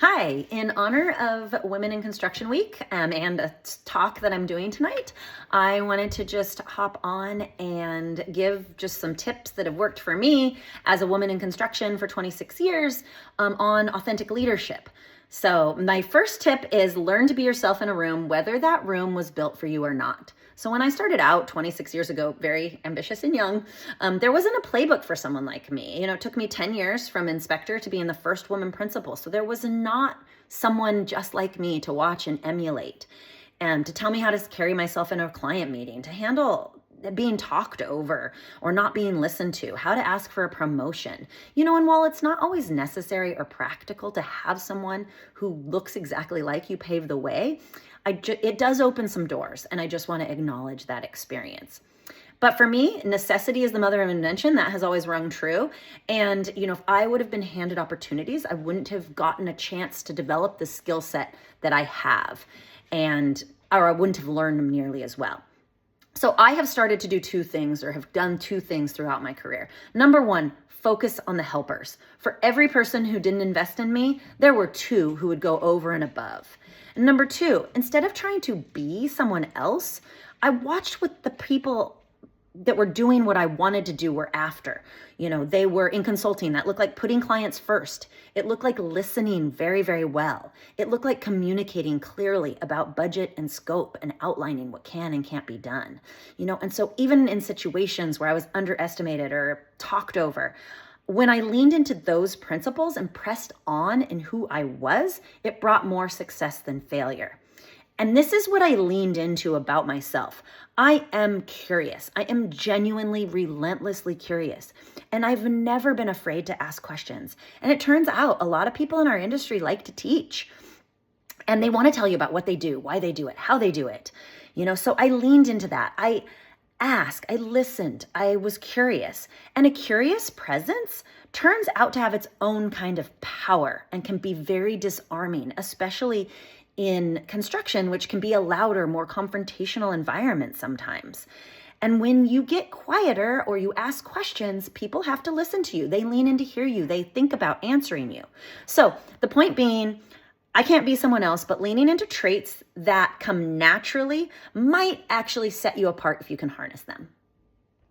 Hi, in honor of Women in Construction Week and a talk that I'm doing tonight, I wanted to just hop on and give just some tips that have worked for me as a woman in construction for 26 years on authentic leadership. So my first tip is learn to be yourself in a room, whether that room was built for you or not. So when I started out 26 years ago, very ambitious and young, there wasn't a playbook for someone like me. It took me 10 years from inspector to being the first woman principal. So there was not someone just like me to watch and emulate and to tell me how to carry myself in a client meeting, to handle being talked over or not being listened to, how to ask for a promotion. And while it's not always necessary or practical to have someone who looks exactly like you pave the way, it does open some doors, and I just want to acknowledge that experience. But for me, necessity is the mother of invention. That has always rung true. And, if I would have been handed opportunities, I wouldn't have gotten a chance to develop the skill set that I have, or I wouldn't have learned them nearly as well. So I have started to do two things, or have done two things throughout my career. Number one, focus on the helpers. For every person who didn't invest in me, there were two who would go over and above. And number two, instead of trying to be someone else, I watched what the people that were doing what I wanted to do were after. They were in consulting. That looked like putting clients first. It looked like listening very, very well. It looked like communicating clearly about budget and scope and outlining what can and can't be done. And so even in situations where I was underestimated or talked over, when I leaned into those principles and pressed on in who I was, it brought more success than failure. And this is what I leaned into about myself. I am curious. I am genuinely, relentlessly curious. And I've never been afraid to ask questions. And it turns out a lot of people in our industry like to teach. And they want to tell you about what they do, why they do it, how they do it. So I leaned into that. I asked, I listened, I was curious. And a curious presence turns out to have its own kind of power and can be very disarming, especially in construction, which can be a louder, more confrontational environment sometimes. And when you get quieter or you ask questions, people have to listen to you. They lean in to hear you. They think about answering you. So the point being, I can't be someone else, but leaning into traits that come naturally might actually set you apart if you can harness them.